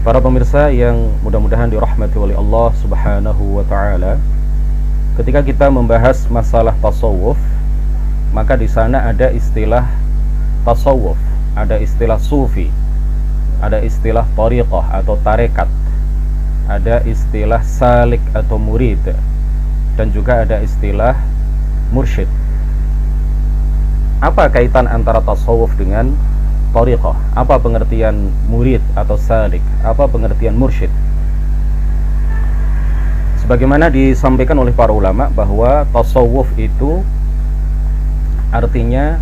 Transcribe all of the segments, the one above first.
Para pemirsa yang mudah-mudahan dirahmati oleh Allah Subhanahu wa taala, ketika kita membahas masalah tasawuf, maka di sana ada istilah tasawuf, ada istilah sufi, ada istilah thariqah atau tarekat, ada istilah salik atau murid, dan juga ada istilah mursyid. Apa kaitan antara tasawuf dengan thariqah? Apa pengertian murid atau salik? Apa pengertian mursyid? Sebagaimana disampaikan oleh para ulama bahwa tasawuf itu artinya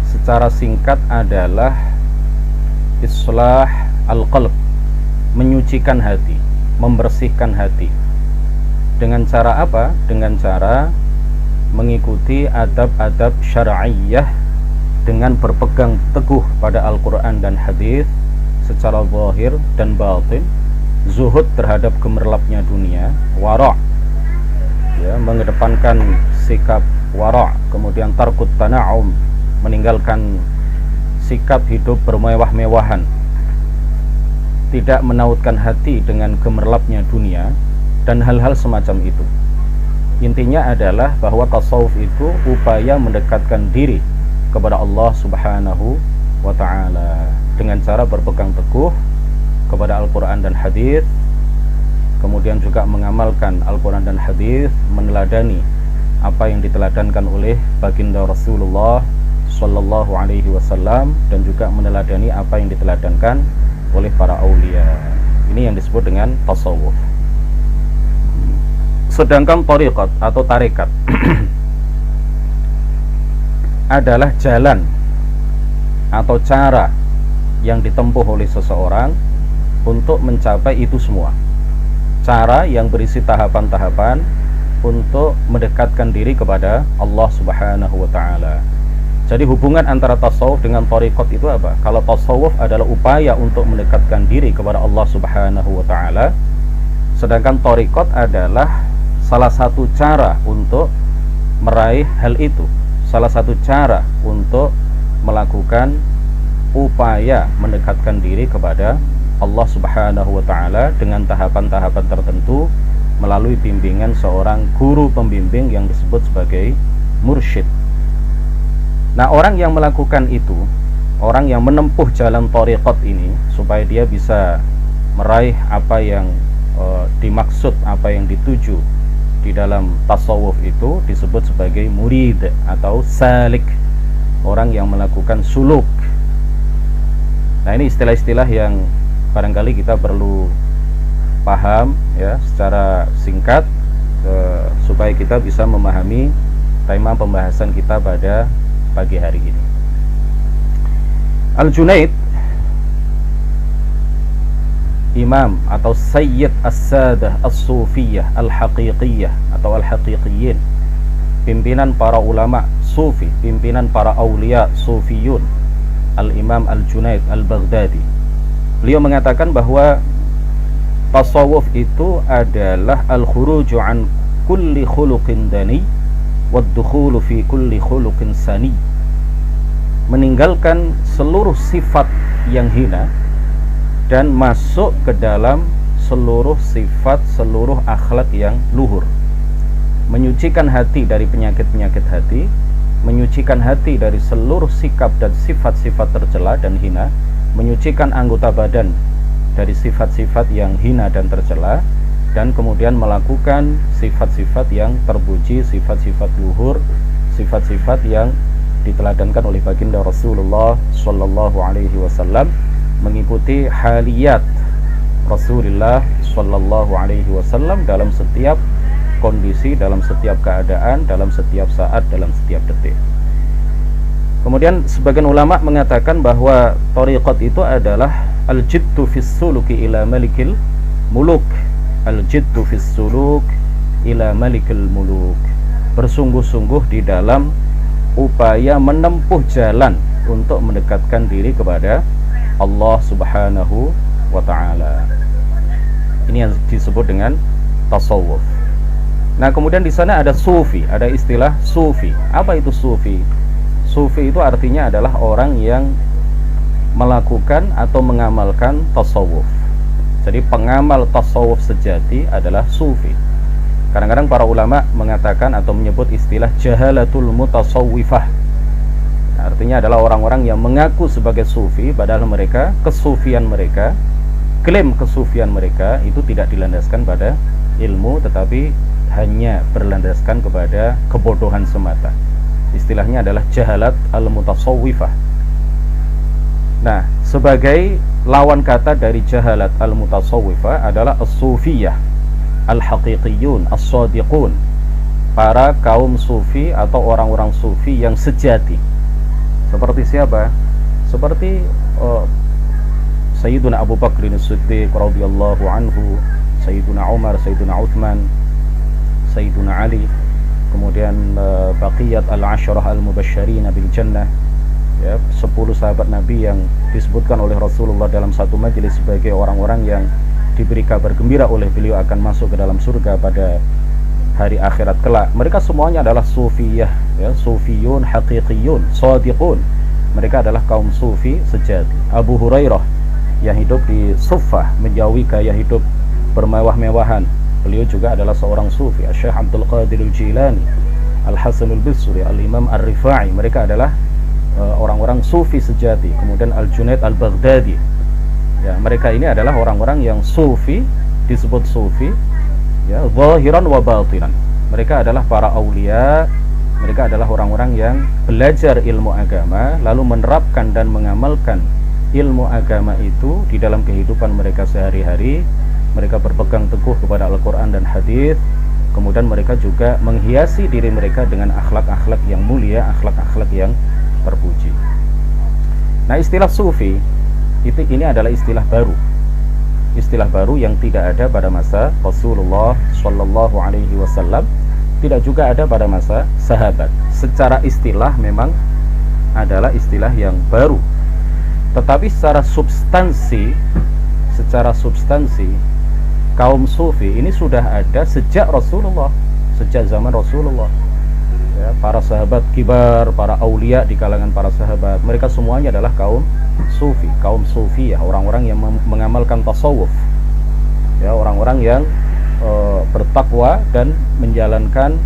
secara singkat adalah islah al-qalb, menyucikan hati, membersihkan hati. Dengan cara apa? Dengan cara mengikuti adab-adab syar'iyyah, dengan berpegang teguh pada Al-Quran dan hadis secara zahir dan batin, zuhud terhadap gemerlapnya dunia, wara', ya, mengedepankan sikap wara', kemudian tarkut tana'um, meninggalkan sikap hidup bermewah-mewahan, tidak menautkan hati dengan gemerlapnya dunia, dan hal-hal semacam itu. Intinya adalah bahwa tasawuf itu upaya mendekatkan diri kepada Allah Subhanahu wa ta'ala dengan cara berpegang teguh kepada Al-Quran dan hadis, kemudian juga mengamalkan Al-Quran dan hadis, meneladani apa yang diteladankan oleh baginda Rasulullah Sallallahu Alaihi Wasallam, dan juga meneladani apa yang diteladankan oleh para aulia. Ini yang disebut dengan tasawuf. Sedangkan thariqat atau tarekat adalah jalan atau cara yang ditempuh oleh seseorang untuk mencapai itu semua. Cara yang berisi tahapan-tahapan untuk mendekatkan diri kepada Allah Subhanahu wa ta'ala. Jadi hubungan antara tasawuf dengan thariqat itu apa? Kalau tasawuf adalah upaya untuk mendekatkan diri kepada Allah Subhanahu wa ta'ala, sedangkan thariqat adalah salah satu cara untuk meraih hal itu, salah satu cara untuk melakukan upaya mendekatkan diri kepada Allah Subhanahu wa ta'ala dengan tahapan-tahapan tertentu melalui bimbingan seorang guru pembimbing yang disebut sebagai mursyid. Nah, orang yang melakukan itu, orang yang menempuh jalan thariqat ini supaya dia bisa meraih apa yang dimaksud, apa yang dituju di dalam tasawuf, itu disebut sebagai murid atau salik, orang yang melakukan suluk. Nah, ini istilah-istilah yang barangkali kita perlu paham ya secara singkat supaya kita bisa memahami tema pembahasan kita pada pagi hari ini. Al-Junaid, imam atau sayyid as-sadah as-sufiyah al-haqiqiyah atau al-haqiqiyin, pimpinan para ulama sufi, pimpinan para aulia sufiyun, al-imam al-Junaid al-Baghdadi. Beliau mengatakan bahwa tasawuf itu adalah al-khuruju an kulli khuluqin dani wad-dukhulu fi kulli khuluqin sani, meninggalkan seluruh sifat yang hina dan masuk ke dalam seluruh sifat, seluruh akhlak yang luhur, menyucikan hati dari penyakit-penyakit hati, menyucikan hati dari seluruh sikap dan sifat-sifat tercela dan hina, menyucikan anggota badan dari sifat-sifat yang hina dan tercela, dan kemudian melakukan sifat-sifat yang terpuji, sifat-sifat luhur, sifat-sifat yang diteladankan oleh baginda Rasulullah Sallallahu Alaihi Wasallam, mengikuti haliyat Rasulullah Sallallahu Alaihi Wasallam dalam setiap kondisi, dalam setiap keadaan, dalam setiap saat, dalam setiap detik. Kemudian sebagian ulama mengatakan bahwa thariqat itu adalah al-jiddu fis suluki ila malikil muluk, al-jiddu fis suluk ila malikil muluk, bersungguh-sungguh di dalam upaya menempuh jalan untuk mendekatkan diri kepada Allah Subhanahu wa ta'ala. Ini yang disebut dengan tasawuf. Nah, kemudian di sana ada sufi, ada istilah sufi. Apa itu sufi? Sufi itu artinya adalah orang yang melakukan atau mengamalkan tasawuf. Jadi pengamal tasawuf sejati adalah sufi. Kadang-kadang para ulama mengatakan atau menyebut istilah jahalatul mutasawwifah. Artinya adalah orang-orang yang mengaku sebagai sufi padahal mereka, kesufian mereka, klaim kesufian mereka itu tidak dilandaskan pada ilmu tetapi hanya berlandaskan kepada kebodohan semata. Istilahnya adalah jahalat al-mutasawwifah. Nah, sebagai lawan kata dari jahalat al-mutasawwifah adalah as-sufiyah, al-haqiqiyun, as-sadiqun, para kaum sufi atau orang-orang sufi yang sejati. Seperti siapa? Seperti Sayyiduna Abu Bakr as-Siddiq radhiyallahu anhu, Sayyiduna Umar, Sayyiduna Uthman, Sayyiduna Ali, kemudian baqiyat al-asyrah al-mubasysyirin bil jannah, ya, 10 sahabat Nabi yang disebutkan oleh Rasulullah dalam satu majelis sebagai orang-orang yang diberi kabar gembira oleh beliau akan masuk ke dalam surga pada hari akhirat kelak. Mereka semuanya adalah sufiyah, ya, sufiyun haqiqiyun, shadiqun. Mereka adalah kaum sufi sejati. Abu Hurairah yang hidup di Suffah, menjauhi gaya hidup bermewah-mewahan, beliau juga adalah seorang sufi. Syekh Abdul Qadir Al-Jilani, Al-Hasan Al-Bisri, Al-Imam Ar-Rifai, mereka adalah orang-orang sufi sejati. Kemudian Al-Junaid Al-Baghdadi, ya, mereka ini adalah orang-orang yang sufi, disebut sufi, ya, zahiran wa batinan. Mereka adalah para aulia. Mereka adalah orang-orang yang belajar ilmu agama lalu menerapkan dan mengamalkan ilmu agama itu di dalam kehidupan mereka sehari-hari. Mereka berpegang teguh kepada Al-Quran dan hadis. Kemudian mereka juga menghiasi diri mereka dengan akhlak-akhlak yang mulia, akhlak-akhlak yang terpuji. Nah, istilah sufi ini adalah istilah baru. Istilah baru yang tidak ada pada masa Rasulullah Shallallahu Alaihi Wasallam, tidak juga ada pada masa sahabat. Secara istilah memang adalah istilah yang baru, tetapi secara substansi kaum sufi ini sudah ada sejak Rasulullah, sejak zaman Rasulullah, ya, para sahabat kibar, para aulia di kalangan para sahabat, mereka semuanya adalah kaum sufi, ya, orang-orang yang mengamalkan tasawuf, ya, orang-orang yang bertakwa dan menjalankan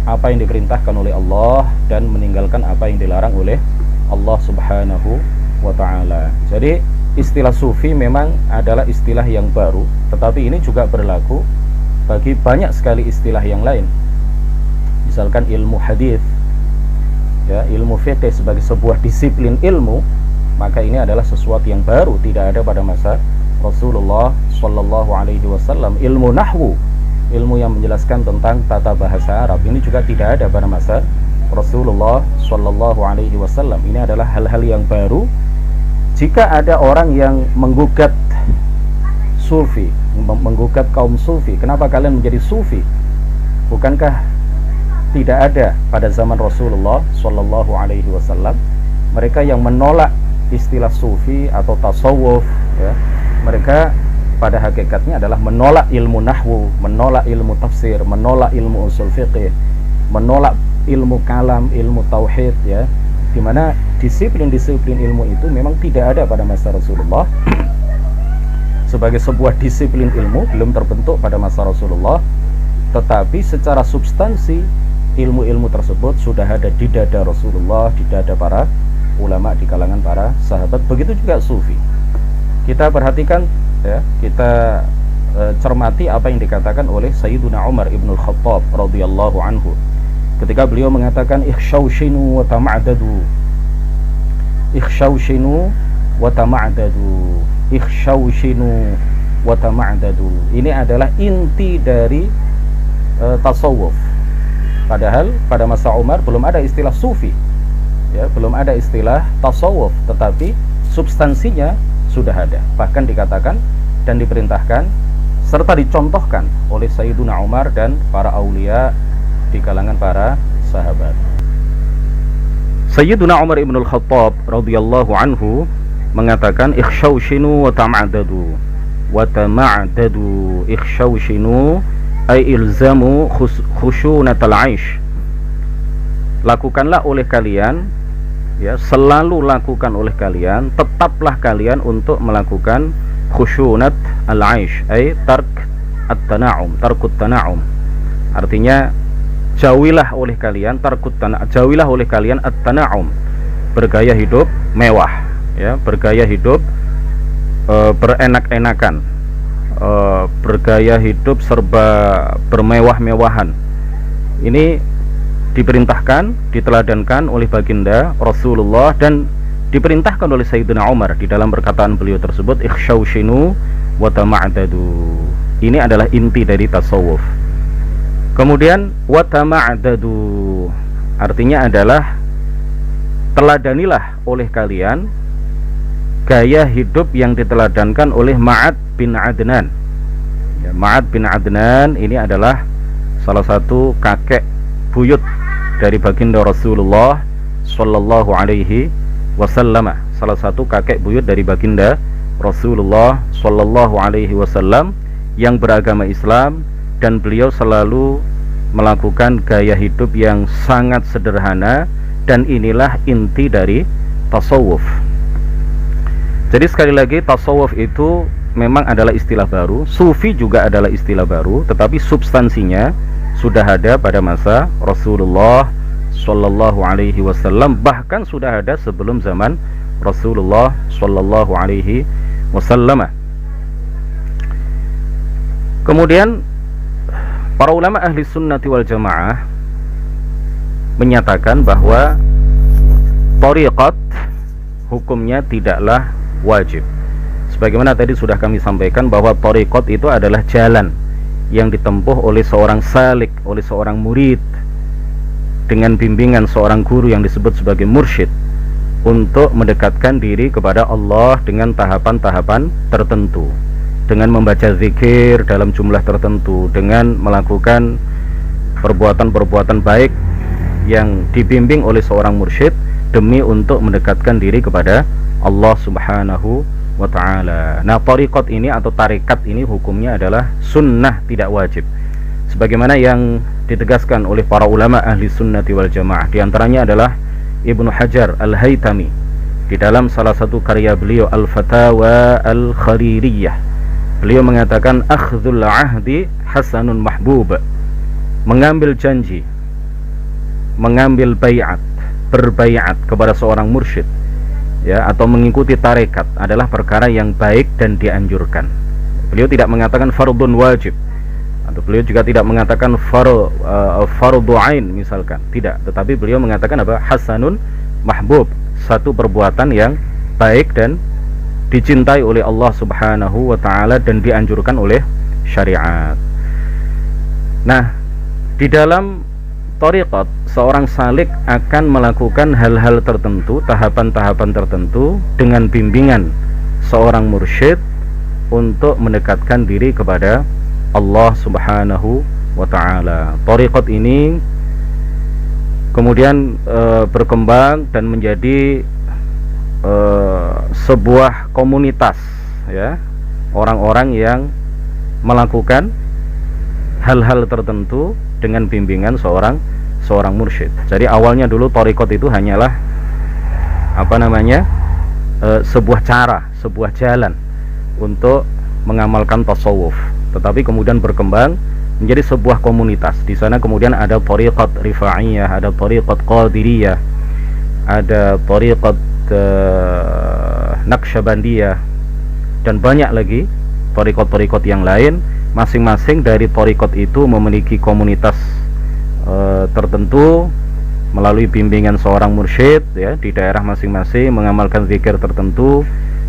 apa yang diperintahkan oleh Allah dan meninggalkan apa yang dilarang oleh Allah Subhanahu wa ta'ala. Jadi istilah sufi memang adalah istilah yang baru, tetapi ini juga berlaku bagi banyak sekali istilah yang lain. Misalkan ilmu hadis, ya, ilmu fikih sebagai sebuah disiplin ilmu, maka ini adalah sesuatu yang baru, tidak ada pada masa Rasulullah Shallallahu Alaihi Wasallam. Ilmu nahwu, ilmu yang menjelaskan tentang tata bahasa Arab, ini juga tidak ada pada masa Rasulullah Shallallahu Alaihi Wasallam. Ini adalah hal-hal yang baru. Jika ada orang yang menggugat sufi, menggugat kaum sufi, kenapa kalian menjadi sufi? Bukankah tidak ada pada zaman Rasulullah Shallallahu Alaihi Wasallam mereka yang menolak istilah sufi atau tasawuf, ya, mereka pada hakikatnya adalah menolak ilmu nahwu, menolak ilmu tafsir, menolak ilmu usul fiqih, menolak ilmu kalam, ilmu tauhid, ya, dimana disiplin-disiplin ilmu itu memang tidak ada pada masa Rasulullah. Sebagai sebuah disiplin ilmu belum terbentuk pada masa Rasulullah, tetapi secara substansi ilmu-ilmu tersebut sudah ada di dada Rasulullah, di dada para ulama di kalangan para sahabat. Begitu juga sufi. Kita perhatikan, ya, kita cermati apa yang dikatakan oleh Sayyiduna Umar ibn al-Khattab radhiyallahu anhu ketika beliau mengatakan ikhshawshinu wa tama'dadu, ikhshawshinu wa tama'dadu, ikhshawshinu wa tama'dadu. Ini adalah inti dari tasawuf. Padahal pada masa Umar belum ada istilah sufi, ya, belum ada istilah tasawuf, tetapi substansinya sudah ada. Bahkan dikatakan dan diperintahkan serta dicontohkan oleh Sayyiduna Umar dan para aulia di kalangan para sahabat. Sayyiduna Umar ibn al-Khattab radhiyallahu anhu mengatakan ikhshawshinu wa tama'dadu, wa tama'dadu, ikhshawshinu ay ilzamu khushunatal aish. Lakukanlah oleh kalian, ya, selalu lakukan oleh kalian, tetaplah kalian untuk melakukan khusyunat al-aish, ay tark at-tana'um, tarkut tana'um. Artinya jauhilah oleh kalian jauhilah oleh kalian at-tana'um, bergaya hidup mewah, ya, bergaya hidup berenak-enakan, bergaya hidup serba bermewah-mewahan. Ini diperintahkan, diteladankan oleh baginda Rasulullah dan diperintahkan oleh Sayyidina Umar di dalam perkataan beliau tersebut, ikhshawshinu wa tama'dadu. Ini adalah inti dari tasawuf. Kemudian wa tama'dadu artinya adalah teladanilah oleh kalian gaya hidup yang diteladankan oleh Ma'ad bin Adnan. Ya, Ma'ad bin Adnan ini adalah salah satu kakek buyut dari baginda Rasulullah Sallallahu Alaihi Wasallam. Salah satu kakek buyut dari baginda Rasulullah Sallallahu Alaihi Wasallam yang beragama Islam, dan beliau selalu melakukan gaya hidup yang sangat sederhana, dan inilah inti dari tasawuf. Jadi sekali lagi, tasawuf itu memang adalah istilah baru, sufi juga adalah istilah baru, tetapi substansinya sudah ada pada masa Rasulullah Sallallahu Alaihi Wasallam, bahkan sudah ada sebelum zaman Rasulullah Sallallahu Alaihi Wasallam. Kemudian para ulama ahli sunnati wal jamaah menyatakan bahwa thariqat hukumnya tidaklah wajib. Sebagaimana tadi sudah kami sampaikan bahwa thariqat itu adalah jalan yang ditempuh oleh seorang salik, oleh seorang murid dengan bimbingan seorang guru yang disebut sebagai mursyid, untuk mendekatkan diri kepada Allah dengan tahapan-tahapan tertentu, dengan membaca zikir dalam jumlah tertentu, dengan melakukan perbuatan-perbuatan baik yang dibimbing oleh seorang mursyid demi untuk mendekatkan diri kepada Allah Subhanahu wa ta'ala. Nah, thariqat ini atau tarekat ini hukumnya adalah sunnah, tidak wajib, sebagaimana yang ditegaskan oleh para ulama ahli sunnati wal jamaah. Di antaranya adalah Ibnu Hajar Al-Haytami di dalam salah satu karya beliau Al-Fatawa Al-Khaririyah. Beliau mengatakan akhdhul ahdi hasanun mahbub, mengambil janji, mengambil bayat, berbayat kepada seorang mursyid, ya, atau mengikuti tarekat adalah perkara yang baik dan dianjurkan. Beliau tidak mengatakan fardun wajib, atau beliau juga tidak mengatakan fardhu ain misalkan, tidak, tetapi beliau mengatakan apa? Hasanun mahbub, satu perbuatan yang baik dan dicintai oleh Allah Subhanahu wa ta'ala dan dianjurkan oleh syariat. Nah, di dalam thariqat, seorang salik akan melakukan hal-hal tertentu, tahapan-tahapan tertentu dengan bimbingan seorang mursyid untuk mendekatkan diri kepada Allah Subhanahu wa ta'ala. Thariqat ini kemudian berkembang dan menjadi sebuah komunitas, ya, orang-orang yang melakukan hal-hal tertentu dengan bimbingan seorang mursyid. Jadi awalnya dulu thariqat itu hanyalah sebuah cara, sebuah jalan untuk mengamalkan tasawuf, tetapi kemudian berkembang menjadi sebuah komunitas. Di sana kemudian ada thariqat Rifa'iyah, ada thariqat Qadiriyah, ada thariqat Naqsyabandiyah, dan banyak lagi thariqat-thariqat yang lain. Masing-masing dari thariqat itu memiliki komunitas tertentu melalui bimbingan seorang mursyid, ya, di daerah masing-masing mengamalkan zikir tertentu,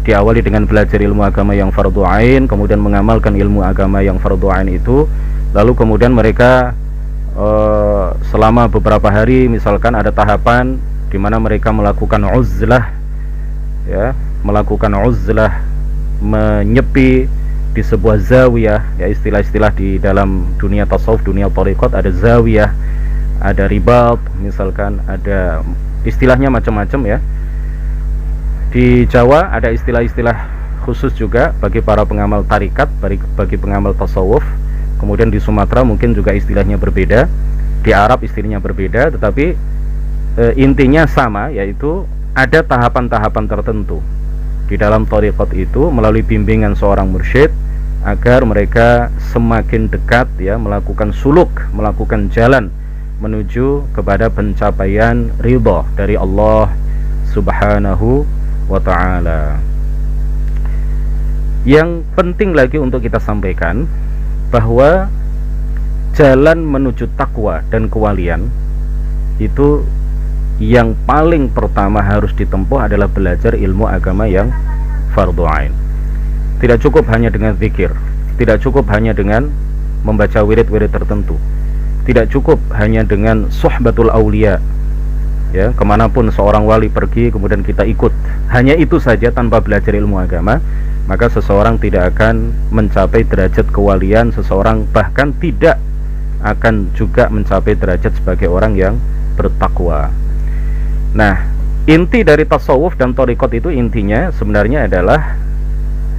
diawali dengan belajar ilmu agama yang fardhu ain, kemudian mengamalkan ilmu agama yang fardhu ain itu, lalu kemudian mereka selama beberapa hari, misalkan ada tahapan di mana mereka melakukan uzlah, ya, melakukan uzlah, menyepi di sebuah zawiyah, ya, istilah-istilah di dalam dunia tasawuf, dunia thariqat, ada zawiyah, ada ribat, misalkan ada istilahnya macam-macam, ya. Di Jawa ada istilah-istilah khusus juga bagi para pengamal tarikat, bagi pengamal tasawuf. Kemudian di Sumatera mungkin juga istilahnya berbeda, di Arab istilahnya berbeda, tetapi intinya sama, yaitu ada tahapan-tahapan tertentu di dalam thariqat itu melalui bimbingan seorang mursyid agar mereka semakin dekat ya, melakukan suluk, melakukan jalan menuju kepada pencapaian ridha dari Allah Subhanahu wa ta'ala. Yang penting lagi untuk kita sampaikan bahwa jalan menuju takwa dan kewalian itu yang paling pertama harus ditempuh adalah belajar ilmu agama yang fardhu ain. Tidak cukup hanya dengan zikir, tidak cukup hanya dengan membaca wirid-wirid tertentu, tidak cukup hanya dengan suhbatul aulia ya, kemanapun seorang wali pergi kemudian kita ikut, hanya itu saja tanpa belajar ilmu agama, maka seseorang tidak akan mencapai derajat kewalian, seseorang bahkan tidak akan juga mencapai derajat sebagai orang yang bertakwa. Nah, inti dari tasawuf dan thariqat itu intinya sebenarnya adalah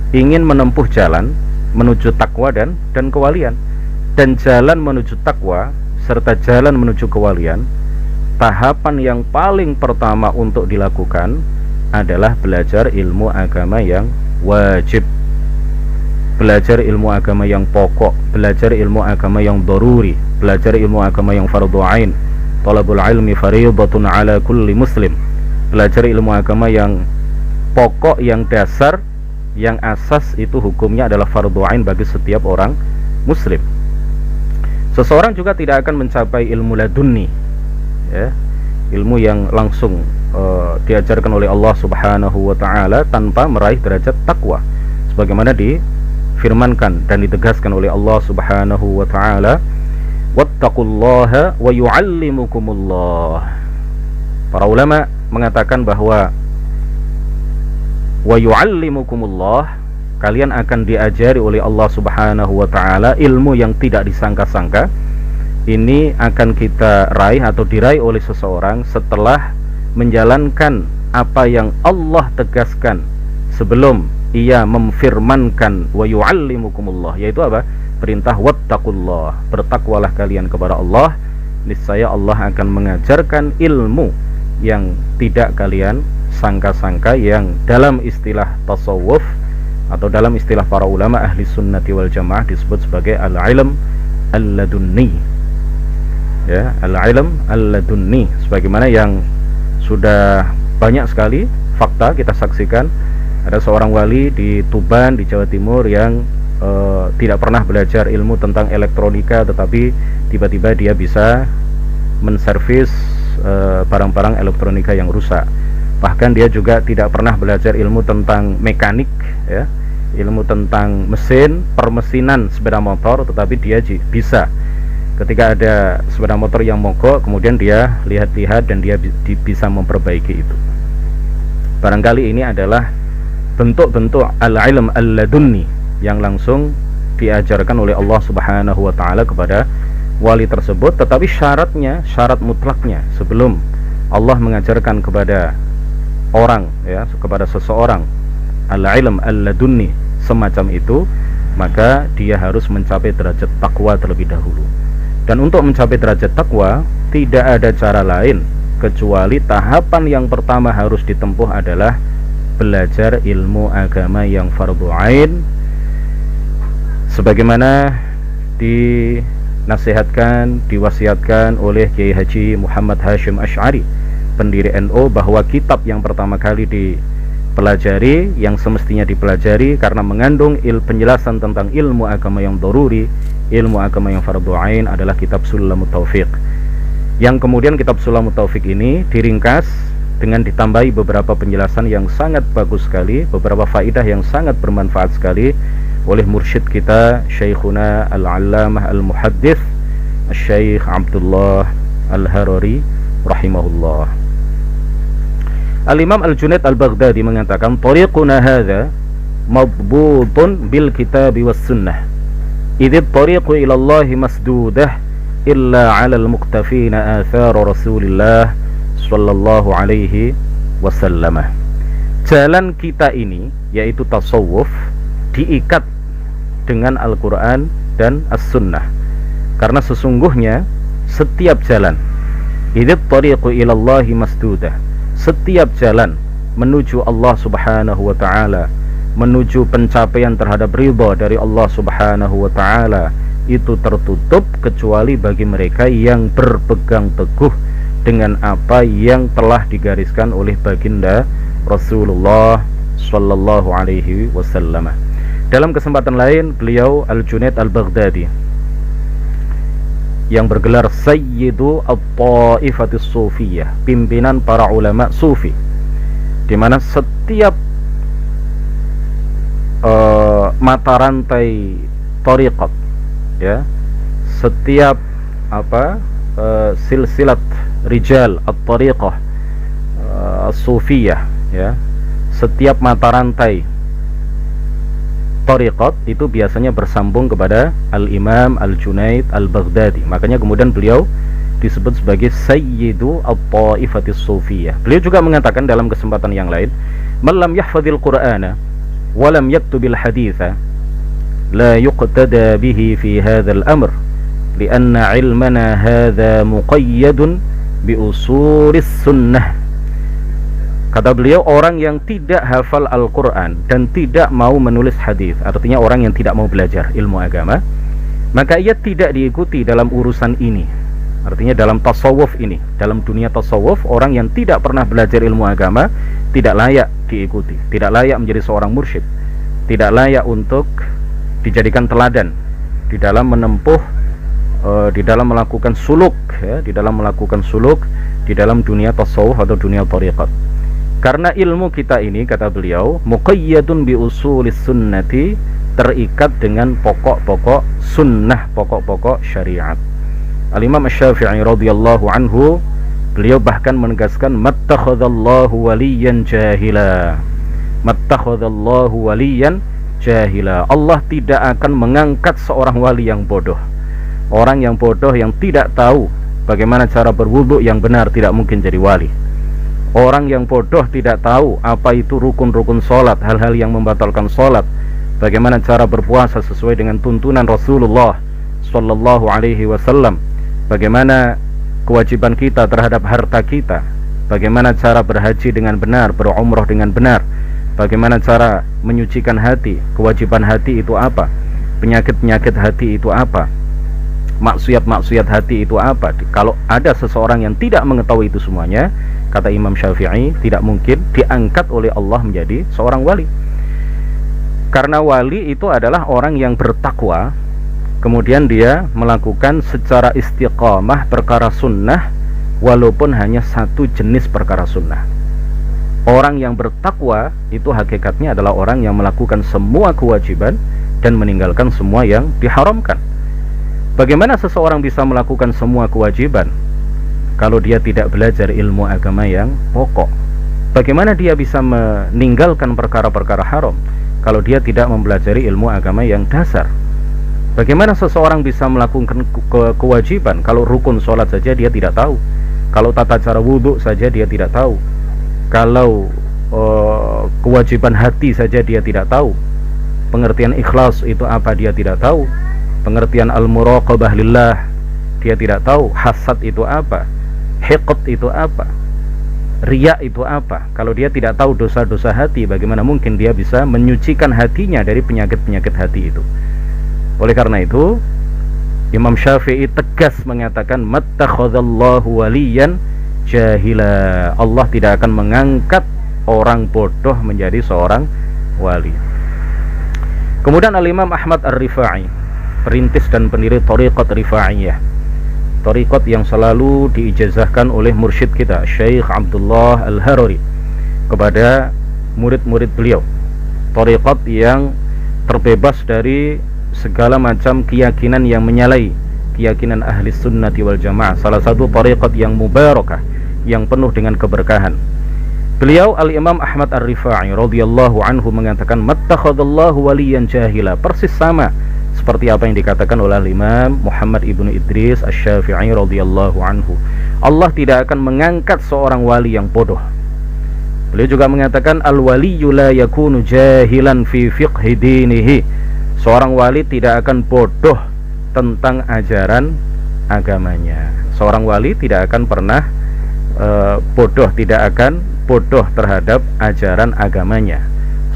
ingin menempuh jalan menuju takwa dan kewalian. Dan jalan menuju takwa serta jalan menuju kewalian, tahapan yang paling pertama untuk dilakukan adalah belajar ilmu agama yang wajib, belajar ilmu agama yang pokok, belajar ilmu agama yang daruri, belajar ilmu agama yang fardhu ain. Talabul ilmi fariidatun ala kulli muslim. Belajar ilmu agama yang pokok, yang dasar, yang asas itu hukumnya adalah fardhu ain bagi setiap orang muslim. Seseorang juga tidak akan mencapai ilmu ladunni ya, ilmu yang langsung diajarkan oleh Allah Subhanahu wa ta'ala tanpa meraih derajat takwa, sebagaimana difirmankan dan ditegaskan oleh Allah Subhanahu wa ta'ala, wattaqullaha wa yu'allimukumullah. Para ulama mengatakan bahwa wa yu'allimukumullah, kalian akan diajari oleh Allah Subhanahu wa ta'ala ilmu yang tidak disangka-sangka. Ini akan kita raih atau diraih oleh seseorang setelah menjalankan apa yang Allah tegaskan sebelum ia memfirmankan wa yu'allimukumullah, yaitu apa? Perintah wattaqullah, bertakwalah kalian kepada Allah, niscaya Allah akan mengajarkan ilmu yang tidak kalian sangka-sangka, yang dalam istilah tasawuf atau dalam istilah para ulama ahli sunnati wal jamaah disebut sebagai al-ilm al-ladunni ya, al-ilm al-ladunni, sebagaimana yang sudah banyak sekali fakta kita saksikan. Ada seorang wali di Tuban di Jawa Timur yang tidak pernah belajar ilmu tentang elektronika, tetapi tiba-tiba dia bisa menservis barang-barang elektronika yang rusak. Bahkan dia juga tidak pernah belajar ilmu tentang mekanik ya, ilmu tentang mesin, permesinan sepeda motor, tetapi dia bisa ketika ada sepeda motor yang mogok, kemudian dia lihat-lihat dan dia bisa memperbaiki itu. Barangkali ini adalah bentuk-bentuk al-ilm al-ladunni yang langsung diajarkan oleh Allah Subhanahu wa ta'ala kepada wali tersebut. Tetapi syaratnya, syarat mutlaknya, sebelum Allah mengajarkan kepada orang ya, kepada seseorang al-ilm al-ladunni semacam itu, maka dia harus mencapai derajat takwa terlebih dahulu. Dan untuk mencapai derajat takwa tidak ada cara lain kecuali tahapan yang pertama harus ditempuh adalah belajar ilmu agama yang fardhu ain, sebagaimana dinasihatkan, diwasiatkan oleh Kiai Haji Muhammad Hashim Asy'ari, pendiri NU, bahwa kitab yang pertama kali dipelajari, yang semestinya dipelajari karena mengandung penjelasan tentang ilmu agama yang daruri, ilmu agama yang fardhu ain, adalah kitab Sulamut Taufiq. Yang kemudian kitab Sulamut Taufiq ini diringkas dengan ditambahi beberapa penjelasan yang sangat bagus sekali, beberapa faidah yang sangat bermanfaat sekali oleh mursyid kita Syekhuna Al-Allamah Al-Muhaddits Syekh Abdullah Al-Harari rahimahullah. Al-Imam Al-Junaid Al-Baghdadi mengatakan, "Tariquna hadza madbutun bil kitabi was sunnah. Idh tariqu ila Allah masdudah illa 'ala al-muqtafina athar Rasulillah sallallahu alaihi wasallam." Jalan kita ini, yaitu tasawuf, diikat dengan Al-Quran dan As-Sunnah, karena sesungguhnya setiap jalan, idh tariqu ila Allah masdudah, setiap jalan menuju Allah Subhanahu wa taala, menuju pencapaian terhadap ridha dari Allah Subhanahu wa taala, itu tertutup kecuali bagi mereka yang berpegang teguh dengan apa yang telah digariskan oleh baginda Rasulullah sallallahu alaihi wasallam. Dalam kesempatan lain, beliau Al-Junaid Al-Baghdadi yang bergelar Sayyidu At-Ta'ifatis Sufiyah, pimpinan para ulama sufi, di mana setiap mata rantai tariqat, ya, setiap silsilat rijal at-tariqah as-sufiyah, ya, setiap mata rantai tariqat itu biasanya bersambung kepada Al-Imam Al-Junaid Al-Baghdadi. Makanya kemudian beliau disebut sebagai Sayyidu At-Ta'ifatis Sufiyah. Beliau juga mengatakan dalam kesempatan yang lain, "Man lam yahfazil Qur'ana wa lam yaktubil haditha la yuqtada bihi fi hadzal amr li'anna 'ilmana hadza muqayyadun bi usulis sunnah." Kata beliau, orang yang tidak hafal Al-Quran dan tidak mau menulis hadis, artinya orang yang tidak mau belajar ilmu agama, maka ia tidak diikuti dalam urusan ini. Artinya dalam tasawuf ini, dalam dunia tasawuf, orang yang tidak pernah belajar ilmu agama tidak layak diikuti, tidak layak menjadi seorang mursyid, tidak layak untuk dijadikan teladan di dalam menempuh, di dalam melakukan suluk, ya, di dalam melakukan suluk di dalam dunia tasawuf atau dunia thariqat. Karena ilmu kita ini, kata beliau, muqayyadun bi usulis sunnati, terikat dengan pokok-pokok sunnah, pokok-pokok syariat. Al-Imam Asy-Syafi'i radhiyallahu anhu, beliau bahkan menegaskan, mattakhadallahu waliyan jahila, mattakhadallahu waliyan jahila. Allah tidak akan mengangkat seorang wali yang bodoh. Orang yang bodoh yang tidak tahu bagaimana cara berwudu yang benar tidak mungkin jadi wali. Orang yang bodoh tidak tahu apa itu rukun-rukun sholat, hal-hal yang membatalkan sholat, bagaimana cara berpuasa sesuai dengan tuntunan Rasulullah sallallahu alaihi wasallam, bagaimana kewajiban kita terhadap harta kita, bagaimana cara berhaji dengan benar, berumrah dengan benar, bagaimana cara menyucikan hati, kewajiban hati itu apa, penyakit-penyakit hati itu apa, maksiat-maksiat hati itu apa. Kalau ada seseorang yang tidak mengetahui itu semuanya, kata Imam Syafi'i, tidak mungkin diangkat oleh Allah menjadi seorang wali. Karena wali itu adalah orang yang bertakwa, kemudian dia melakukan secara istiqamah perkara sunnah, walaupun hanya satu jenis perkara sunnah. Orang yang bertakwa itu hakikatnya adalah orang yang melakukan semua kewajiban dan meninggalkan semua yang diharamkan. Bagaimana seseorang bisa melakukan semua kewajiban kalau dia tidak belajar ilmu agama yang pokok? Bagaimana dia bisa meninggalkan perkara-perkara haram kalau dia tidak mempelajari ilmu agama yang dasar? Bagaimana seseorang bisa melakukan kewajiban kalau rukun sholat saja dia tidak tahu, kalau tata cara wudhu saja dia tidak tahu, kalau kewajiban hati saja dia tidak tahu, pengertian ikhlas itu apa dia tidak tahu, pengertian al-muraqabah lillah dia tidak tahu, hasad itu apa, hiqd itu apa, riya itu apa. Kalau dia tidak tahu dosa-dosa hati, bagaimana mungkin dia bisa menyucikan hatinya dari penyakit-penyakit hati itu? Oleh karena itu, Imam Syafi'i tegas mengatakan, mattakhadallahu waliyan jahila. Allah tidak akan mengangkat orang bodoh menjadi seorang wali. Kemudian Al-Imam Ahmad Ar-Rifai, perintis dan pendiri Thariqat Rifa'iyah, thariqat yang selalu diijazahkan oleh mursyid kita Syekh Abdullah Al-Harari kepada murid-murid beliau, thariqat yang terbebas dari segala macam keyakinan yang menyalahi keyakinan ahli sunnati wal jamaah, salah satu thariqat yang mubarakah, yang penuh dengan keberkahan. Beliau Al-Imam Ahmad Ar-Rifai radhiyallahu anhu mengatakan, mattakhadallahu waliyan jahila, persis sama seperti apa yang dikatakan oleh Imam Muhammad ibnu Idris Asy-Syafi'i radhiyallahu anhu. Allah tidak akan mengangkat seorang wali yang bodoh. Beliau juga mengatakan, al-waliyyu la yakunu jahilan fi fiqhi dinihi. Seorang wali tidak akan bodoh tentang ajaran agamanya. Seorang wali tidak akan pernah bodoh, tidak akan bodoh terhadap ajaran agamanya.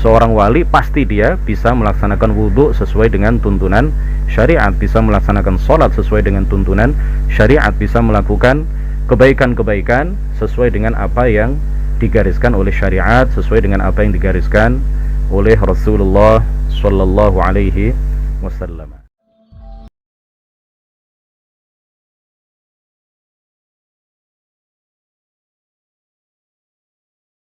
Seorang wali pasti dia bisa melaksanakan wudhu sesuai dengan tuntunan syariat, bisa melaksanakan sholat sesuai dengan tuntunan syariat, bisa melakukan kebaikan-kebaikan sesuai dengan apa yang digariskan oleh syariat, sesuai dengan apa yang digariskan oleh Rasulullah Shallallahu Alaihi Wasallam.